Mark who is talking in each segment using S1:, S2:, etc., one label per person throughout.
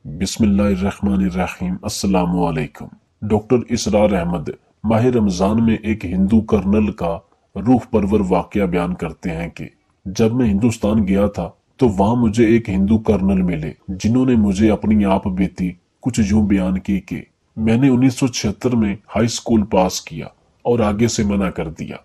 S1: बिस्मिल्लाहिर्रहमानिर्रहीम। अस्सलाम वालेकुम। डॉक्टर इसरार अहमद माह रमज़ान में एक हिंदू कर्नल का रूह परवर वाकया बयान करते हैं कि जब मैं हिंदुस्तान गया था तो वहाँ मुझे एक हिंदू कर्नल मिले जिन्होंने मुझे अपनी आप बीती कुछ यूं बयान की कि मैंने 1976 में हाई स्कूल पास किया और आगे से मना कर दिया।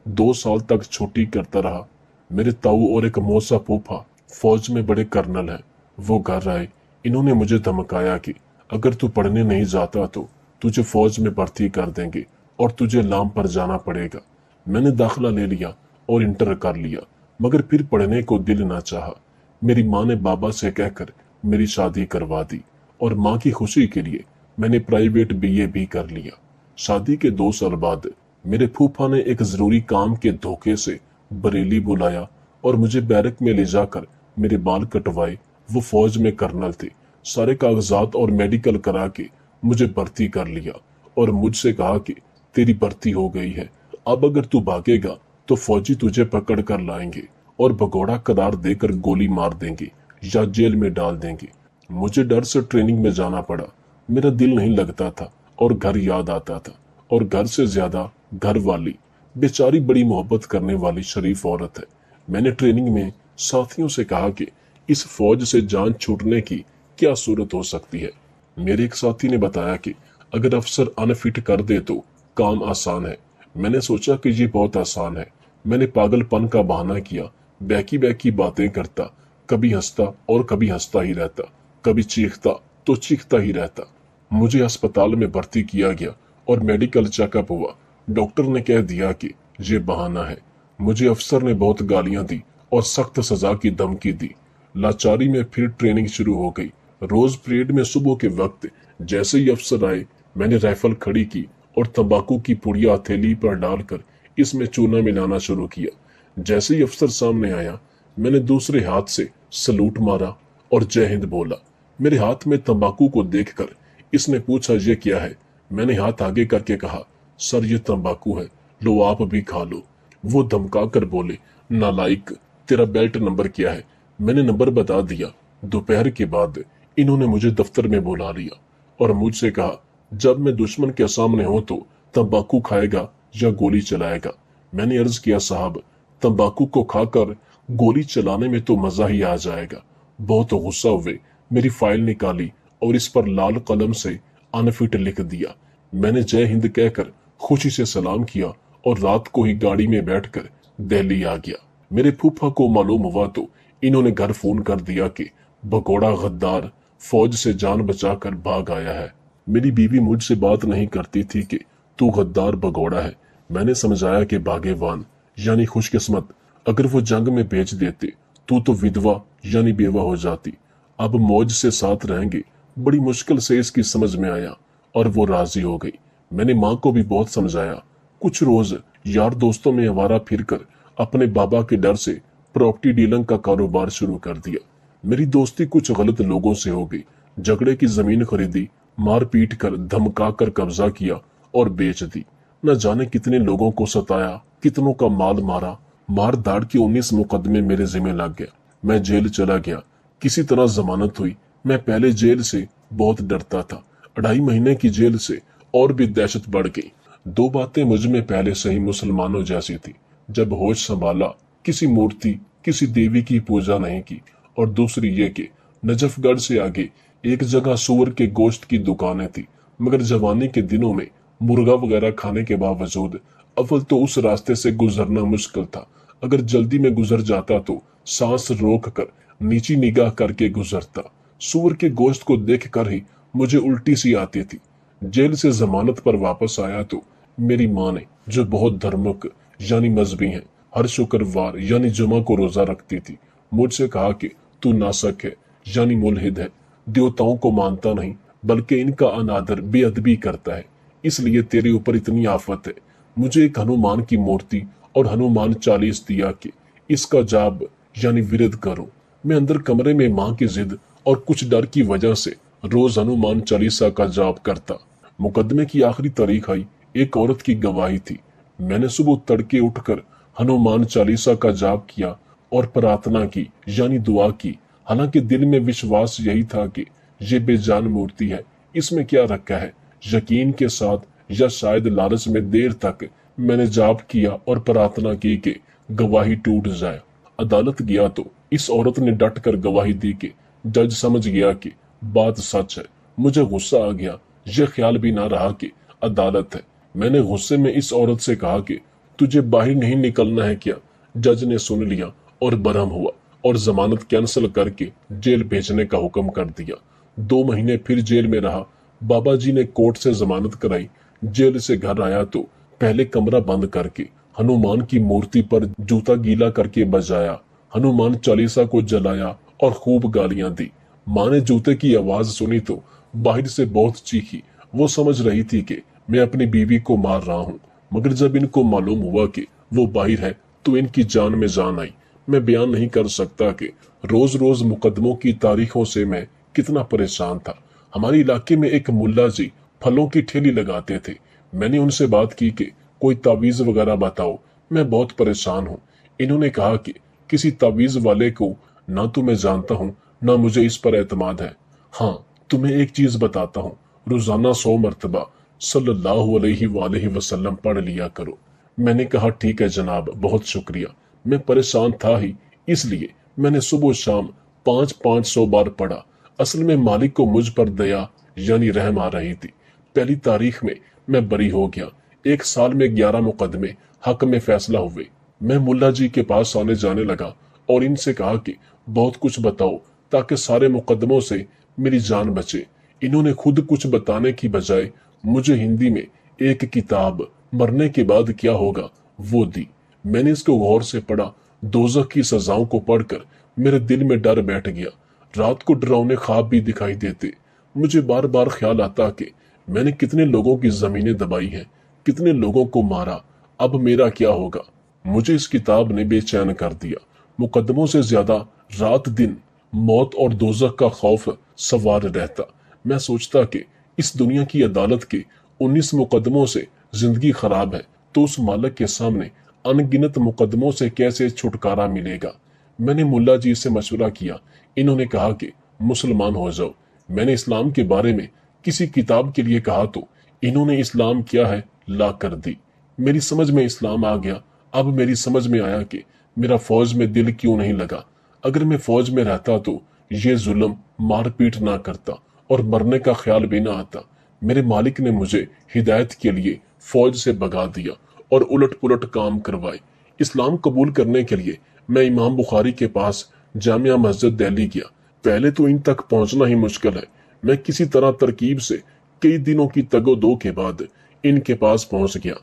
S1: 2 साल तक छुट्टी करता रहा। मेरे ताऊ और एक मौसा फूफा फौज में बड़े कर्नल हैं। वो घर आए। इन्होंने मुझे धमकाया कि अगर तू पढ़ने नहीं जाता तो तुझे फौज में भर्ती कर देंगे और तुझे लाम पर जाना पड़ेगा। मैंने दाखिला ले लिया और इंटर कर लिया, मगर फिर पढ़ने को दिल ना चाहा। मेरी माँ ने बाबा से कहकर मेरी शादी करवा दी और माँ की खुशी के लिए मैंने प्राइवेट बीए भी कर लिया। शादी के 2 साल बाद मेरे फूफा ने एक जरूरी काम के धोखे से बरेली बुलाया और मुझे बैरक में ले जाकर मेरे बाल कटवाए। वो फौज में कर्नल थे। सारे कागजात और मेडिकल करा के मुझे भर्ती कर लिया और मुझसे कहा कि तेरी भर्ती हो गई है, अब अगर तू भागेगा तो फौजी तुझे पकड़ कर लाएंगे और भगोड़ा करार देकर गोली मार देंगे या जेल में डाल देंगे। मुझे डर से ट्रेनिंग में जाना पड़ा। मेरा दिल नहीं लगता था और घर याद आता था, और घर से ज्यादा घर वाली बेचारी बड़ी मोहब्बत करने वाली शरीफ औरत है। मैंने ट्रेनिंग में साथियों से कहा कि इस फौज से जान छूटने की क्या सूरत हो सकती है। मेरे एक साथी ने बताया कि अगर अफसर अनफिट कर दे तो काम आसान है। मैंने सोचा कि ये बहुत आसान है। मैंने पागलपन का बहाना किया, बैकी बैकी बातें करता, कभी हंसता और कभी हंसता ही रहता, कभी चीखता तो चीखता ही रहता। मुझे अस्पताल में भर्ती किया गया और मेडिकल चेकअप हुआ। डॉक्टर ने कह दिया कि ये बहाना है। मुझे अफसर ने बहुत गालियां दी और सख्त सजा की धमकी दी। लाचारी में फिर ट्रेनिंग शुरू हो गई। रोज परेड में सुबह के वक्त जैसे ही अफसर आए, मैंने राइफल खड़ी की और तंबाकू की पुड़िया हथेली पर डालकर इसमें चूना मिलाना शुरू किया। जैसे ही अफसर सामने आया, मैंने दूसरे हाथ से सलूट मारा और जय हिंद बोला। मेरे हाथ में तंबाकू को देखकर इसने पूछा ये क्या है। मैंने हाथ आगे करके कहा, सर ये तंबाकू है, लो आप भी खा लो। वो धमका कर बोले, नालायक, तेरा बेल्ट नंबर क्या है। मैंने नंबर बता दिया। दोपहर के बाद इन्होंने मुझे दफ्तर में बुला लिया और मुझसे कहा, जब मैं दुश्मन के सामने हूं तो तंबाकू खाएगा या गोली चलाएगा। मैंने अर्ज किया, साहब तंबाकू को खाकर गोली चलाने में तो मजा ही आ जाएगा। बहुत गुस्सा हुए मेरी फाइल निकाली और इस पर लाल कलम से अनफिट लिख दिया। मैंने जय हिंद कहकर खुशी से सलाम किया और रात को ही गाड़ी में बैठकर दिल्ली आ गया। मेरे फूफा को मालूम हुआ तो इन्होंने घर फोन कर दिया कि भगोड़ा गद्दार फौज से जान बचाकर भाग आया है। मेरी बीवी मुझसे बात नहीं करती थी कि तू गद्दार भगोड़ा है। मैंने समझाया कि भाग्यवान यानी खुशकिस्मत, अगर वो जंग में भेज देते तू तो विधवा यानी बेवा हो जाती। अब मौज से साथ रहेंगे। बड़ी मुश्किल से इसकी समझ में आया और वो राजी हो गई। मैंने माँ को भी बहुत समझाया। कुछ रोज यार दोस्तों में आवारा फिरकर अपने बाबा के डर से प्रॉपर्टी डीलिंग का कारोबार शुरू कर दिया। मेरी दोस्ती कुछ गलत लोगों से हो गई। झगड़े की जमीन खरीदी, मार पीट कर धमका कर कब्जा किया और बेच दी। न जाने कितने लोगों को सताया, कितनों का माल मारा। मार धाड़ के 19 मुकदमे मेरे जिम्मे लग गया। मैं जेल चला गया। किसी तरह जमानत हुई। मैं पहले जेल से बहुत डरता था, 2.5 महीने की जेल से और भी दहशत बढ़ गई। 2 बातें मुझ में पहले से ही मुसलमानों जैसी थी। जब होश संभाला, किसी मूर्ति किसी देवी की पूजा नहीं की। और दूसरी ये कि नजफगढ़ से आगे एक जगह सूअर के गोश्त की दुकानें थी, मगर जवानी के दिनों में मुर्गा वगैरह खाने के बावजूद अव्वल तो उस रास्ते से गुजरना मुश्किल था। अगर जल्दी में गुजर जाता तो सांस रोक कर नीची निगाह करके गुजरता। सूअर के गोश्त को देख कर ही मुझे उल्टी सी आती थी। जेल से जमानत पर वापस आया तो मेरी माँ ने, जो बहुत धर्मक यानी मजहबी है, हर शुक्रवार यानी जुमा को रोजा रखती थी, मुझसे कहा कि तू नासक है यानी मुल्हिद है, देवताओं को मानता नहीं बल्कि इनका अनादर बेअदबी करता है, इसलिए तेरे ऊपर इतनी आफत है। मुझे एक हनुमान की मूर्ति और हनुमान 40 दिया कि इसका जाप यानी विरद करो। मैं अंदर कमरे में माँ की जिद और कुछ डर की वजह से रोज हनुमान 40 का जाप करता। मुकदमे की आखिरी तारीख आई। एक औरत की गवाही थी। मैंने सुबह तड़के उठकर हनुमान 40 का जाप किया और प्रार्थना की यानी दुआ की। हालांकि दिल में विश्वास यही था कि ये बेजान मूर्ति है, इसमें क्या रखा है? यकीन के साथ या शायद लालच में देर तक मैंने जाप किया और प्रार्थना की कि गवाही टूट जाए। अदालत गया तो इस औरत ने डट कर गवाही दी कि जज समझ गया कि बात सच है। मुझे गुस्सा आ गया, यह ख्याल भी ना रहा कि अदालत है। मैंने गुस्से में इस औरत से कहा कि तुझे बाहर नहीं निकलना है क्या? जज ने सुन लिया और बरहम हुआ और जमानत कैंसिल करके जेल भेजने का हुक्म कर दिया। 2 महीने फिर जेल में रहा। बाबा जी ने कोर्ट से जमानत कराई। जेल से घर आया तो पहले कमरा बंद करके हनुमान की मूर्ति पर जूता गीला करके बजाया, हनुमान चालीसा को जलाया और खूब गालियां दी। माँ ने जूते की आवाज सुनी तो बाहर से बहुत चीखी। वो समझ रही थी कि मैं अपनी बीवी को मार रहा हूँ, मगर जब इनको मालूम हुआ कि वो बाहर है तो इनकी जान में जान आई। मैं बयान नहीं कर सकता कि रोज रोज मुकदमों की तारीखों से मैं कितना परेशान था। हमारे इलाके में एक मुल्ला जी फलों की ठेली लगाते थे। मैंने उनसे बात की कि कोई तावीज वगैरह बताओ, मैं बहुत परेशान हूँ। इन्होंने कहा कि किसी तावीज वाले को ना तो मैं जानता हूँ ना मुझे इस पर एतमाद है। हाँ, तुम्हें एक चीज बताता हूँ, रोजाना 100 मरतबा सल्लल्लाहु अलैहि वसल्लम पढ़ लिया करो। मैंने कहा ठीक है जनाब, बहुत शुक्रिया। मैं परेशान था ही, इसलिए मैंने सुबह शाम 500 बार पढ़ा। असल में मालिक को मुझ पर दया यानी रहम आ रही थी। पहली तारीख में मैं बरी हो गया। 1 साल में 11 मुकदमे हक में फैसला हुए। मैं मुल्ला जी के पास आने जाने लगा और इनसे कहा कि बहुत कुछ बताओ ताकि सारे मुकदमों से मेरी जान बचे। इन्होंने खुद कुछ बताने की बजाय मुझे हिंदी में एक किताब मरने के बाद क्या होगा वो दी। मैंने इसको गौर से पढ़ा। दोज़ख की सजाओं को पढ़कर मेरे दिल में डर बैठ गया। रात को डरावने ख्वाब भी दिखाई देते। मुझे बार बार ख्याल आता कि मैंने कितने लोगों की जमीनें दबाई हैं, कितने लोगों को मारा, अब मेरा क्या होगा। मुझे इस किताब ने बेचैन कर दिया। मुकदमों से ज्यादा रात दिन मौत और दोज़ख का खौफ सवार रहता। मैं सोचता कि इस दुनिया की अदालत के 19 मुकदमों से जिंदगी खराब है तो उस मालिक के सामने अनगिनत मुकदमों से कैसे छुटकारा मिलेगा। मैंने मुल्ला जी से मशवरा किया। इन्होंने कहा कि मुसलमान हो जाओ। मैंने इस्लाम के बारे में किसी किताब के लिए कहा तो इन्होंने इस्लाम क्या है ला कर दी। मेरी समझ में इस्लाम आ गया। अब मेरी समझ में आया कि मेरा फौज में दिल क्यों नहीं लगा। अगर मैं फौज में रहता तो ये जुल्म मारपीट ना करता और मरने का ख्याल भी ना आता। मेरे मालिक ने मुझे हिदायत के लिए फौज से भगा दिया और उलट पुलट काम करवाए। इस्लाम कबूल करने के लिए मैं इमाम बुखारी के पास जामिया मस्जिद दिल्ली गया। पहले तो इन तक पहुंचना ही मुश्किल है। मैं किसी तरह तरकीब से कई दिनों की तगोदो के बाद इनके पास पहुंच गया।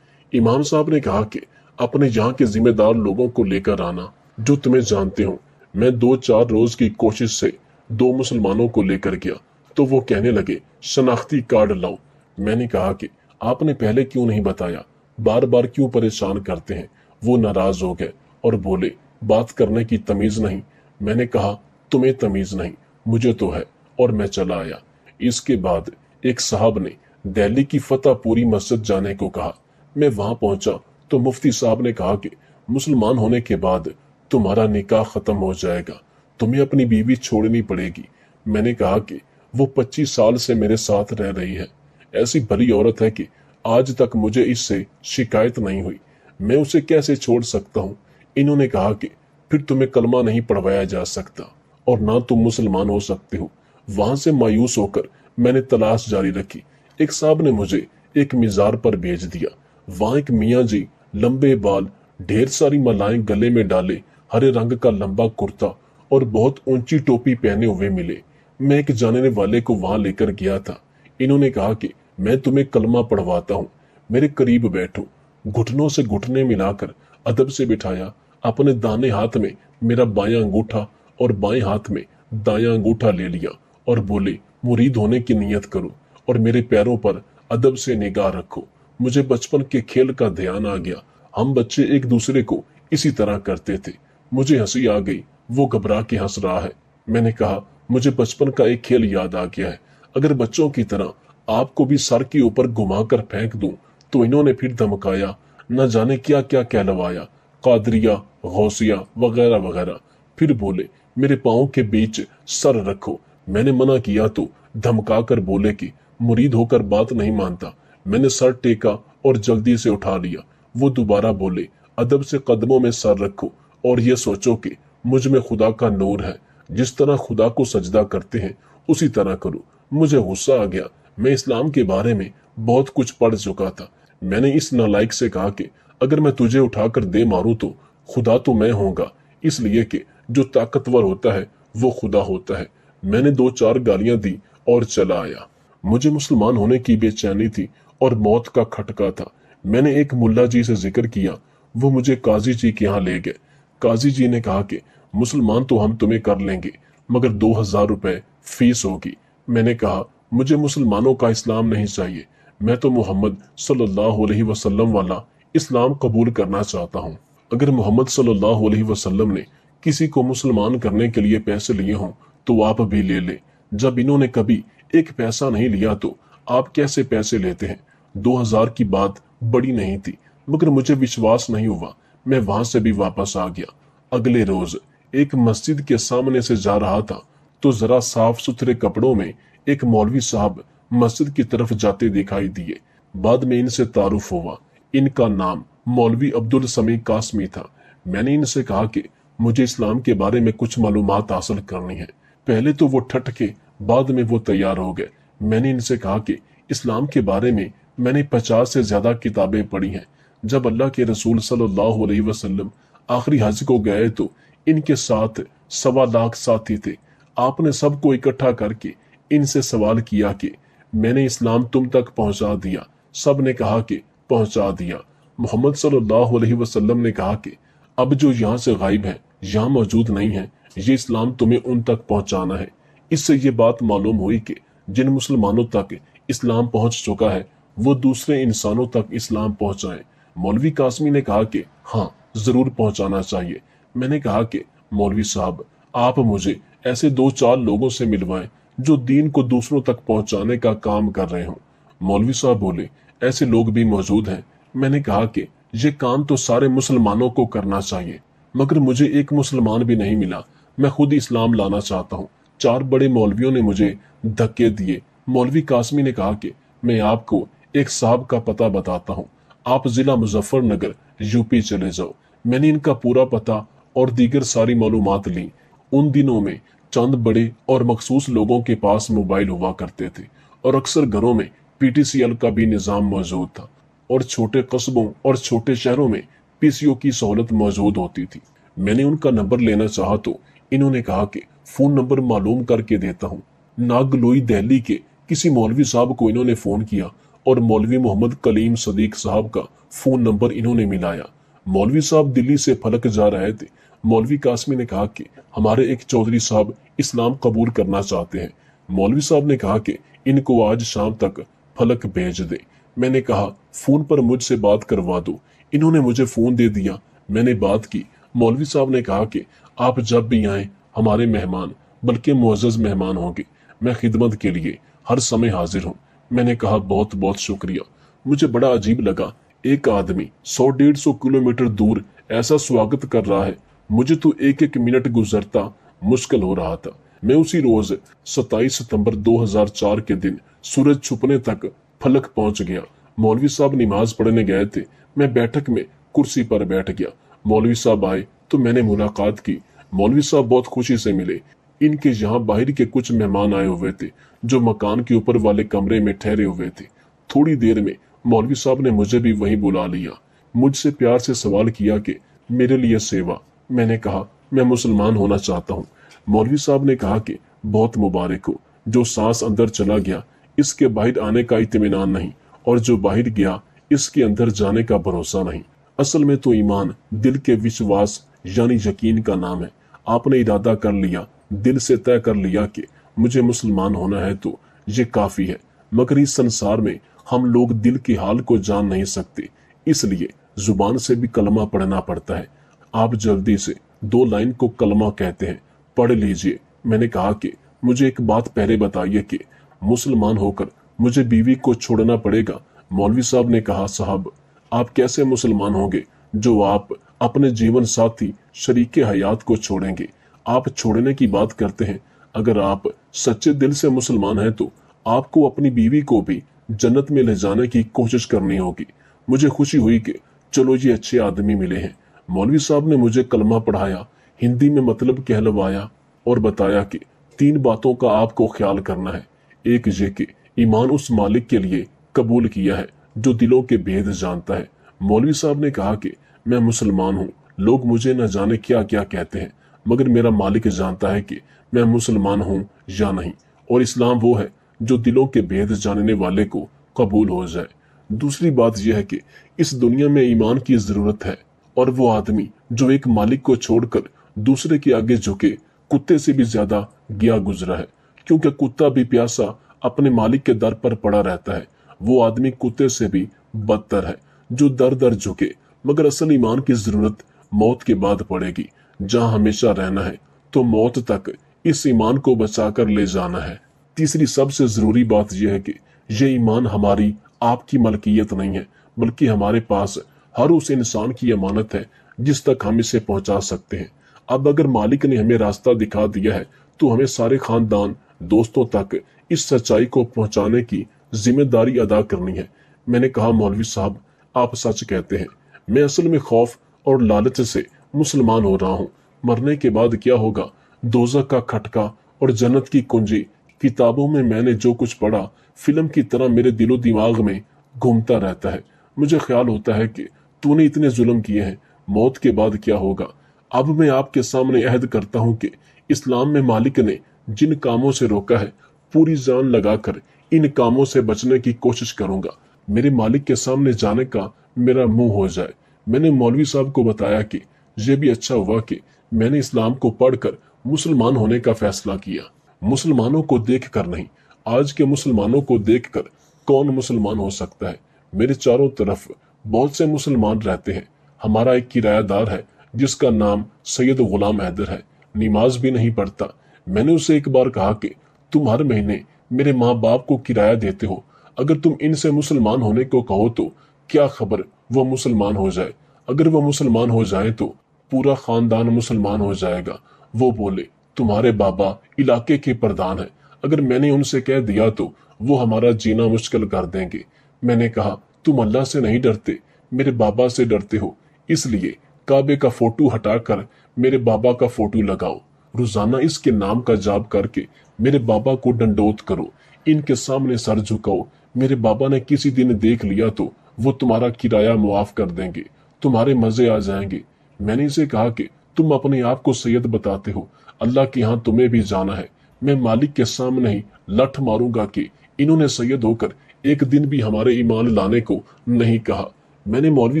S1: इमाम साहब ने कहा कि अपने यहाँ के जिम्मेदार लोगों को लेकर आना जो तुम्हें जानते हो। मैं 2-4 रोज की कोशिश से 2 मुसलमानों को लेकर गया तो वो कहने लगे शनाख्ती कार्ड लाओ। मैंने कहा कि आपने पहले क्यों नहीं बताया, बार बार क्यों परेशान करते हैं। वो नाराज हो गए और बोले बात करने की तमीज नहीं। मैंने कहा तुम्हें तमीज नहीं, मुझे तो है, और मैं चला आया। इसके बाद एक साहब ने दिल्ली की फतेहपुरी मस्जिद जाने को कहा। मैं वहां पहुंचा तो मुफ्ती साहब ने कहा कि मुसलमान होने के बाद तुम्हारा निकाह खत्म हो जाएगा, तुम्हें अपनी बीवी छोड़नी पड़ेगी। मैंने कहा कि वो 25 साल से मेरे साथ रह रही है, ऐसी भली औरत है कि आज तक मुझे इससे शिकायत नहीं हुई, मैं उसे कैसे छोड़ सकता हूँ। इन्होंने कहा कि फिर तुम्हें कलमा नहीं पढ़वाया जा सकता और ना तुम मुसलमान हो सकते हो। वहां से मायूस होकर मैंने तलाश जारी रखी। एक साहब ने मुझे एक मिजार पर भेज दिया। वहां एक मियाँ जी, लंबे बाल, ढेर सारी मलाएं गले में डाले, हरे रंग का लंबा कुर्ता और बहुत ऊंची टोपी पहने हुए मिले। मैं एक जानने वाले को वहां लेकर गया था। इन्होंने कहा कि मैं तुम्हें कलमा पढ़वाता हूँ, मेरे करीब बैठो। घुटनों से घुटने मिलाकर अदब से बिठाया। अपने दाने हाथ में मेरा बायां अंगूठा और बाएं हाथ में दायां अंगूठा ले लिया और बोले मुरीद होने की नियत करो और मेरे पैरों पर अदब से निगाह रखो। मुझे बचपन के खेल का ध्यान आ गया। हम बच्चे एक दूसरे को इसी तरह करते थे। मुझे हंसी आ गई। वो घबरा के हंस रहा है। मैंने कहा मुझे बचपन का एक खेल याद आ गया है। अगर बच्चों की तरह आपको भी सर के ऊपर घुमाकर फेंक दूं तो इन्होंने फिर धमकाया, न जाने क्या क्या कहलवाया, कादरिया, गौसिया वगैरह वगैरह। फिर बोले मेरे पाँव के बीच सर रखो, मैंने मना किया तो धमका कर बोले कि मुरीद होकर बात नहीं मानता। मैंने सर टेका और जल्दी से उठा लिया। वो दोबारा बोले, अदब से कदमों में सर रखो और ये सोचो कि मुझ में खुदा का नूर है, जिस तरह खुदा को सजदा करते हैं उसी तरह करो। मुझे गुस्सा आ गया। मैं इस्लाम के बारे में बहुत कुछ पढ़ चुका था। मैंने इस नालायक से कहा कि अगर मैं तुझे उठाकर दे मारूं तो खुदा तो मैं होगा, इसलिए कि जो ताकतवर होता है वो खुदा होता है। मैंने 2-4 गालियां दी और चला आया। मुझे मुसलमान होने की बेचैनी थी और मौत का खटका था। मैंने एक मुल्ला जी से जिक्र किया। वो मुझे काजी जी के यहाँ ले गए। काजी जी ने कहा कि मुसलमान तो हम तुम्हें कर लेंगे, मगर 2000 रुपए फीस होगी। मैंने कहा, मुझे मुसलमानों का इस्लाम नहीं चाहिए, मैं तो मोहम्मद सल्लल्लाहु अलैहि वसल्लम वाला इस्लाम कबूल करना चाहता हूँ। अगर मोहम्मद सल्लल्लाहु अलैहि वसल्लम ने किसी को मुसलमान करने के लिए पैसे लिए हों तो आप भी ले ले। जब इन्होंने कभी एक पैसा नहीं लिया तो आप कैसे पैसे लेते हैं? 2000 की बात बड़ी नहीं थी, मगर मुझे विश्वास नहीं हुआ। मैं वहां से भी वापस आ गया। अगले रोज एक मस्जिद के सामने से जा रहा था तो जरा साफ सुथरे कपड़ों में एक मौलवी साहब मस्जिद की तरफ जाते दिखाई दिए। बाद में इनसे तारुफ हुआ। इनका नाम मौलवी अब्दुल समी कासमी था। मैंने इनसे कहा कि मुझे इस्लाम के बारे में कुछ मालूमात हासिल करनी है। पहले तो वो ठटके, बाद में वो तैयार हो गए। मैंने इनसे कहा कि इस्लाम के बारे में मैंने 50 से ज्यादा किताबें पढ़ी हैं। जब अल्लाह के रसूल सल्लल्लाहु अलैहि वसल्लम आखिरी हज को गए तो इनके साथ 1.25 लाख साथी थे। आपने सबको इकट्ठा करके इनसे सवाल किया कि मैंने इस्लाम तुम तक पहुंचा दिया? सब ने कहा कि पहुंचा दिया। मोहम्मद सल्लल्लाहु अलैहि वसल्लम ने कहा कि अब जो यहाँ से गायब है, यहाँ मौजूद नहीं है, ये इस्लाम तुम्हें उन तक पहुंचाना है। इससे ये बात मालूम हुई कि जिन मुसलमानों तक इस्लाम पहुंच चुका है वो दूसरे इंसानों तक इस्लाम पहुंचाए। मौलवी कासमी ने कहा कि हाँ, जरूर पहुंचाना चाहिए। मैंने कहा कि मौलवी साहब, आप मुझे ऐसे 2-4 लोगों से मिलवाएं जो दीन को दूसरों तक पहुंचाने का काम कर रहे हों। मौलवी साहब बोले, ऐसे लोग भी मौजूद हैं। मैंने कहा कि ये काम तो सारे मुसलमानों को करना चाहिए, मगर मुझे एक मुसलमान भी नहीं मिला। मैं खुद इस्लाम लाना चाहता हूँ। 4 बड़े मौलवियों ने मुझे धक्के दिए। मौलवी कासमी ने कहा कि मैं आपको एक साहब का पता बताता हूँ, आप जिला मुजफ्फरनगर यूपी चले जाओ। मैंने इनका पूरा पता और दीगर सारी मालूमात ली। उन दिनों में चंद बड़े और मखसूस लोगों के पास मोबाइल हुआ करते थे और अक्सर घरों में PTCL का भी निजाम मौजूद था और छोटे कस्बों और छोटे शहरों में PCO की सहूलत मौजूद होती थी। मैंने उनका नंबर लेना चाहा तो इन्होंने कहा कि फोन नंबर मालूम करके देता हूँ। नागलोई दिल्ली के किसी मौलवी साहब को इन्होंने फोन किया और मौलवी मोहम्मद कलीम सदीक साहब का फोन नंबर इन्होंने मिलाया। मौलवी साहब दिल्ली से फलक जा रहे थे। मौलवी कासमी ने कहा कि हमारे एक चौधरी साहब इस्लाम कबूल करना चाहते हैं। मौलवी साहब ने कहा कि इनको आज शाम तक फलक भेज दे। मैंने कहा, फोन पर मुझसे बात करवा दो। इन्होंने मुझे फोन दे दिया। मैंने बात की। मौलवी साहब ने कहा कि आप जब भी आए हमारे मेहमान, बल्कि मुअज़्ज़ज़ मेहमान होंगे। मैं खिदमत के लिए हर समय हाजिर हूँ। मैंने कहा, बहुत बहुत शुक्रिया। मुझे बड़ा अजीब लगा, एक आदमी 100-150 किलोमीटर दूर ऐसा स्वागत कर रहा है। मुझे तो एक एक मिनट गुजरता मुश्किल हो रहा था। मैं उसी रोज 27 सितंबर 2004 के दिन सूरज छुपने तक फलक पहुंच गया। मौलवी साहब नमाज पढ़ने गए थे। मैं बैठक में कुर्सी पर बैठ गया। मौलवी साहब आए तो मैंने मुलाकात की। मौलवी साहब बहुत खुशी से मिले। इनके यहाँ बाहर के कुछ मेहमान आए हुए थे जो मकान के ऊपर वाले कमरे में ठहरे हुए थे। थोड़ी देर में मौलवी साहब ने मुझे भी वहीं बुला लिया। मुझसे प्यार से सवाल किया कि मेरे लिए सेवा। मैंने कहा, मैं मुसलमान होना चाहता हूँ। मौलवी साहब ने कहा कि बहुत मुबारक हो। जो सांस अंदर चला गया इसके बाहर आने का इत्मीनान नहीं, और जो बाहर गया इसके अंदर जाने का भरोसा नहीं। असल में तो ईमान दिल के विश्वास यानी यकीन का नाम है। आपने इरादा कर लिया, दिल से तय कर लिया कि मुझे मुसलमान होना है तो ये काफी है। मगर इस संसार में हम लोग दिल के हाल को जान नहीं सकते, इसलिए जुबान से भी कलमा पढ़ना पड़ता है। आप जल्दी से 2 लाइन को कलमा कहते हैं, पढ़ लीजिए। मैंने कहा कि मुझे एक बात पहले बताइए कि मुसलमान होकर मुझे बीवी को छोड़ना पड़ेगा। मौलवी साहब ने कहा, साहब आप कैसे मुसलमान होंगे जो आप अपने जीवन साथी शरीके हयात को छोड़ेंगे? आप छोड़ने की बात करते हैं, अगर आप सच्चे दिल से मुसलमान हैं तो आपको अपनी बीवी को भी जन्नत में ले जाने की कोशिश करनी होगी। मुझे खुशी हुई कि चलो ये अच्छे आदमी मिले हैं। मौलवी साहब ने मुझे कलमा पढ़ाया, हिंदी में मतलब कहलवाया और बताया कि 3 बातों का आपको ख्याल करना है। एक ये कि ईमान उस मालिक के लिए कबूल किया है जो दिलों के भेद जानता है। मौलवी साहब ने कहा कि मैं मुसलमान हूँ, लोग मुझे न जाने क्या क्या कहते हैं, मगर मेरा मालिक जानता है कि मैं मुसलमान हूँ या नहीं, और इस्लाम वो है जो दिलों के भेद जानने वाले को कबूल हो जाए। दूसरी बात यह है कि इस दुनिया में ईमान की जरूरत है, और वो आदमी जो एक मालिक को छोड़कर दूसरे के आगे झुके कुत्ते से भी ज्यादा गया गुजरा है, क्योंकि कुत्ता भी प्यासा अपने मालिक के दर पर पड़ा रहता है। वो आदमी कुत्ते से भी बदतर है जो दर दर झुके, मगर असल ईमान की जरूरत मौत के बाद पड़ेगी। जहां हमेशा रहना है तो मौत तक इस ईमान को बचाकर ले जाना है। तीसरी सबसे जरूरी बात यह है कि ये ईमान हमारी आपकी मलकियत नहीं है, बल्कि हमारे पास हर उस इंसान की अमानत है जिस तक हम इसे पहुंचा सकते हैं। अब अगर मालिक ने हमें रास्ता दिखा दिया है तो हमें सारे खानदान दोस्तों तक इस सच्चाई को पहुंचाने की जिम्मेदारी अदा करनी है। मैंने कहा, मौलवी साहब आप सच कहते हैं, मैं असल में खौफ और लालच से मुसलमान हो रहा हूँ। मरने के बाद क्या होगा? दोज़ख का खटका और जन्नत की कुंजी। किताबों में मैंने जो कुछ पढ़ा फिल्म की तरह मेरे दिलो दिमाग में घूमता रहता है। मुझे ख्याल होता है कि तूने इतने जुल्म किए हैं, मौत के बाद क्या होगा? अब मैं आपके सामने अहद करता हूँ कि इस्लाम में मालिक ने जिन कामों से रोका है, पूरी जान लगाकर इन कामों से बचने की कोशिश करूंगा। मेरे मालिक के सामने जाने का मेरा मुंह हो जाए। मैंने मौलवी साहब को बताया कि यह भी अच्छा हुआ कि मैंने इस्लाम को पढ़कर मुसलमान होने का फैसला किया। मुसलमानों को देखकर नहीं, आज के मुसलमानों को देखकर कौन मुसलमान हो सकता है? मेरे चारों तरफ बहुत से मुसलमान रहते हैं। हमारा एक किरायादार है जिसका नाम सैयद गुलाम हैदर है, नमाज भी नहीं पढ़ता। मैंने उसे एक बार कहा कि तुम हर महीने मेरे माँ बाप को किराया देते हो, अगर तुम इनसे मुसलमान होने को कहो तो क्या खबर वो मुसलमान हो जाए। अगर वो मुसलमान हो जाए तो पूरा खानदान मुसलमान हो जाएगा। वो बोले, तुम्हारे बाबा इलाके के प्रधान हैं, अगर मैंने उनसे कह दिया तो वो हमारा जीना मुश्किल कर देंगे। मैंने कहा, तुम अल्लाह से नहीं डरते, मेरे बाबा से डरते हो, इसलिए काबे का फोटो हटाकर मेरे बाबा का फोटो लगाओ। रोजाना इसके नाम का जाप करके मेरे बाबा को डंडोत करो, इनके सामने सर झुकाओ। मेरे बाबा ने किसी दिन देख लिया तो वो तुम्हारा किराया मुआफ कर देंगे, तुम्हारे मजे आ जाएंगे। मैंने इसे कहा कि तुम अपने आप को सैयद बताते हो, अल्लाह के यहाँ तुम्हें भी जाना है। मैं मालिक के सामने ही लठ मारूंगा कि इन्होंने सैयद होकर एक दिन भी हमारे ईमान लाने को नहीं कहा। मैंने मौलवी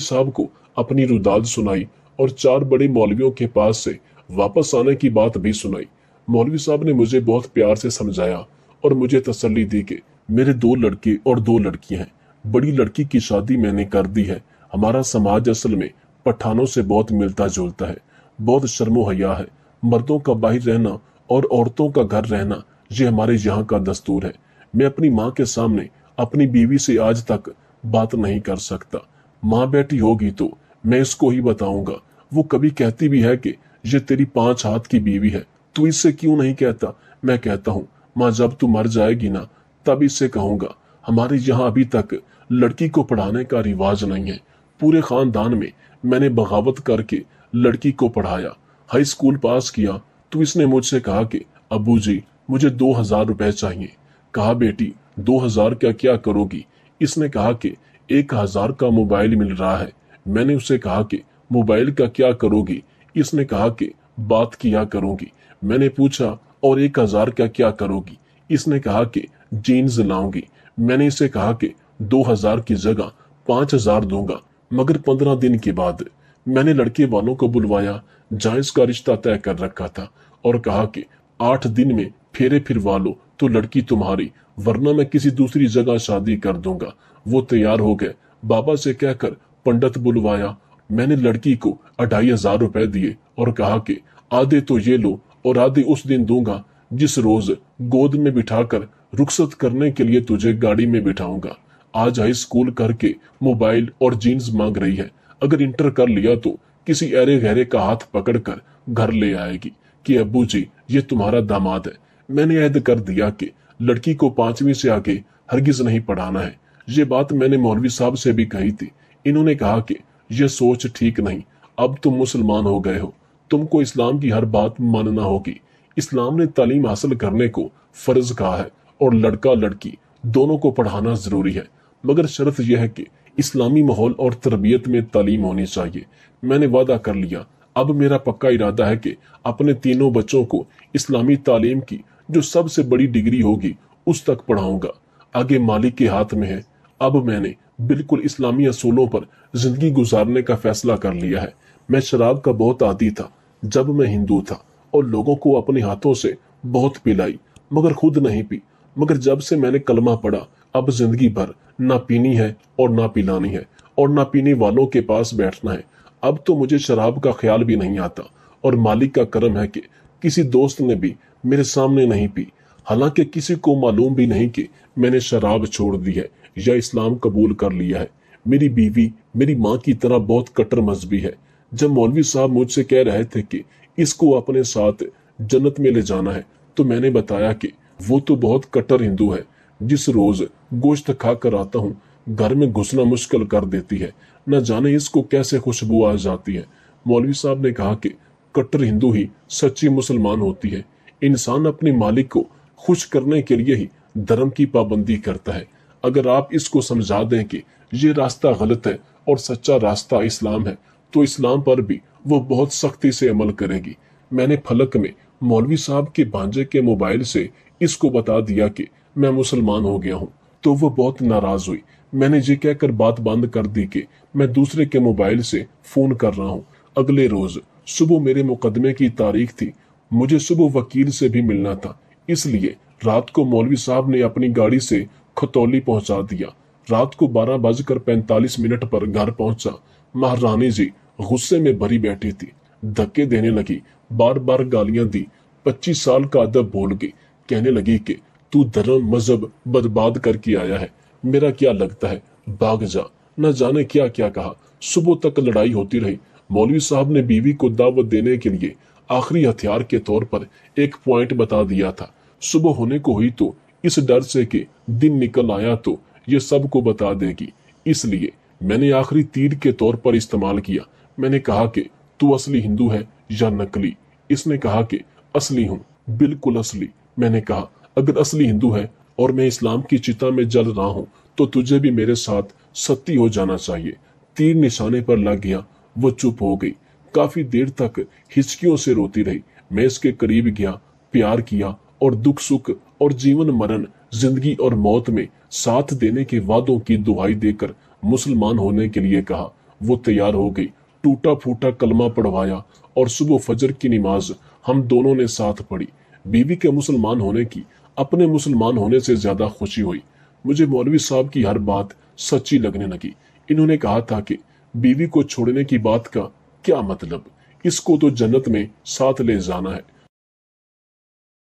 S1: साहब को अपनी रुदाद सुनाई और 4 बड़े मौलवियों के पास से वापस आने की बात भी सुनाई। मौलवी साहब ने मुझे बहुत प्यार से समझाया और मुझे तसल्ली दी कि मेरे 2 लड़के और 2 लड़कियां हैं। बड़ी लड़की की शादी मैंने कर दी है। हमारा समाज असल में पठानों से बहुत मिलता जुलता है, बहुत शर्मो हया है। मर्दों का बाहर रहना और औरतों का घर रहना ये हमारे यहाँ का दस्तूर है। मैं अपनी माँ के सामने अपनी बीवी से आज तक बात नहीं कर सकता। माँ बेटी होगी तो मैं इसको ही बताऊंगा। वो कभी कहती भी है कि ये तेरी 5 हाथ की बीवी है, तू इससे क्यों नहीं कहता? मैं कहता हूँ, माँ जब तू मर जाएगी ना तब इससे कहूंगा। हमारे यहाँ अभी तक लड़की को पढ़ाने का रिवाज नहीं है। पूरे खानदान में मैंने बगावत करके लड़की को पढ़ाया, हाई स्कूल पास किया तो इसने मुझसे कहा कि अब्बू जी मुझे 2000 रुपए चाहिए। कहा, बेटी 2000 का क्या करोगी? इसने कहा कि 1000 का मोबाइल मिल रहा है। मैंने उसे कहा कि मोबाइल का क्या करोगी? इसने कहा कि बात किया करूंगी। मैंने पूछा, और 1000 का क्या करोगी? इसने कहा कि जीन्स लाऊंगी। मैंने इसे कहा कि 2000 की जगह 5000 दूंगा। मगर 15 दिन के बाद मैंने लड़के वालों को बुलवाया जहां इसका रिश्ता तय कर रखा था और कहा कि 8 दिन में फेरे फिरवा लो तो लड़की तुम्हारी, वरना मैं किसी दूसरी जगह शादी कर दूंगा। वो तैयार हो गए। बाबा से कहकर पंडित बुलवाया। मैंने लड़की को 2500 रुपए दिए और कहा कि आधे तो ये लो और आधे उस दिन दूंगा जिस रोज गोद में बिठाकर रुखसत करने के लिए तुझे गाड़ी में बिठाऊंगा। आज हाई स्कूल करके मोबाइल और जीन्स मांग रही है। अगर इंटर कर लिया तो किसी अरे गहरे का हाथ पकड़कर घर ले आएगी कि अब्बू जी ये तुम्हारा दामाद है। मैंने अहद कर दिया कि लड़की को 5वीं से आगे हरगिज नहीं पढ़ाना है। ये बात मैंने मौलवी साहब से भी कही थी। इन्होंने कहा कि यह सोच ठीक नहीं, अब तुम मुसलमान हो गए हो, तुमको इस्लाम की हर बात मानना होगी। इस्लाम ने तालीम हासिल करने को फर्ज कहा है और लड़का लड़की दोनों को पढ़ाना जरूरी है, मगर शर्त यह है कि इस्लामी माहौल और तरबियत में तालीम होनी चाहिए। मैंने वादा कर लिया, अब मेरा पक्का इरादा है कि अपने तीनों बच्चों को इस्लामी तालीम की जो सबसे बड़ी डिग्री होगी उस तक पढ़ाऊंगा। आगे मालिक के हाथ में है। अब मैंने बिल्कुल इस्लामी असूलों पर जिंदगी गुजारने का फैसला कर लिया है। मैं शराब का बहुत आदी था जब मैं हिंदू था और लोगों को अपने हाथों से बहुत पिलाई, मगर खुद नहीं पी। मगर जब से मैंने कलमा पढ़ा, अब जिंदगी भर ना पीनी है और ना पिलानी है और ना पीने वालों के पास बैठना है। अब तो मुझे शराब का ख्याल भी नहीं आता और मालिक का करम है कि किसी दोस्त ने भी मेरे सामने नहीं पी। हालांकि किसी को मालूम भी नहीं कि मैंने शराब छोड़ दी है या इस्लाम कबूल कर लिया है। मेरी बीवी मेरी माँ की तरह बहुत कट्टर मजहबी है। जब मौलवी साहब मुझसे कह रहे थे कि इसको अपने साथ जन्नत में ले जाना है, तो मैंने बताया कि वो तो बहुत कट्टर हिंदू है। जिस रोज गोश्त खा कर आता हूँ, घर में घुसना मुश्किल कर देती है। न जाने इसको कैसे खुशबू आ जाती है। मौलवी साहब ने कहा कि कट्टर हिंदू ही सच्ची मुसलमान होती है। इंसान अपने मालिक को खुश करने के लिए ही धर्म की पाबंदी करता है। अगर आप इसको समझा दें कि ये रास्ता गलत है और सच्चा रास्ता इस्लाम है, तो इस्लाम पर भी वो बहुत सख्ती से अमल करेगी। मैंने फलक में मौलवी साहब के भांजे के मोबाइल से इसको बता दिया कि मैं मुसलमान हो गया हूँ, तो वो बहुत नाराज हुई। मैंने ये कहकर बात बंद कर दी कि मैं दूसरे के मोबाइल से फोन कर रहा हूँ। अगले रोज सुबह मेरे मुकदमे की तारीख थी। मुझे सुबह वकील से भी मिलना था, इसलिए रात को मौलवी साहब ने अपनी गाड़ी से खतौली पहुंचा दिया। रात को 12:45 पर घर पहुंचा। महारानी जी गुस्से में भरी बैठी थी, धक्के देने लगी, बार बार गालियां दी। 25 साल का अदब भूल गई। कहने लगी कि तू धर्म मजहब बर्बाद करके आया है, मेरा क्या लगता है, भाग जा। न जाने क्या क्या कहा। सुबह तक लड़ाई होती रही। मौलवी साहब ने बीवी को दावत देने के लिए आखिरी हथियार के तौर पर एक पॉइंट बता दिया था। सुबह होने को हुई तो इस डर से कि दिन निकल आया तो ये सबको बता देगी, इसलिए मैंने आखिरी तीर के तौर पर इस्तेमाल किया। मैंने कहा कि तू असली हिंदू है या नकली। इसने कहा कि असली हूँ, बिल्कुल असली। मैंने कहा अगर असली हिंदू है और मैं इस्लाम की चिता में जल रहा हूँ, तो तुझे भी मेरे साथ सत्ती हो जाना चाहिए। तीर निशाने पर लग गया। वो चुप हो गई। काफी देर तक हिचकियों से रोती रही। मैं इसके करीब गया, प्यार किया और दुख सुख और जीवन मरण, जिंदगी और मौत में साथ देने के वादों की दुहाई देकर मुसलमान होने के लिए कहा। वो तैयार हो गई। टूटा फूटा कलमा पढ़वाया और सुबह फजर की नमाज हम दोनों ने साथ पढ़ी। बीवी के मुसलमान होने की अपने मुसलमान होने से ज्यादा खुशी हुई। मुझे मौलवी साहब की हर बात सच्ची लगने लगी। इन्होंने कहा था कि बीवी को छोड़ने की बात का क्या मतलब, इसको तो जन्नत में साथ ले जाना है।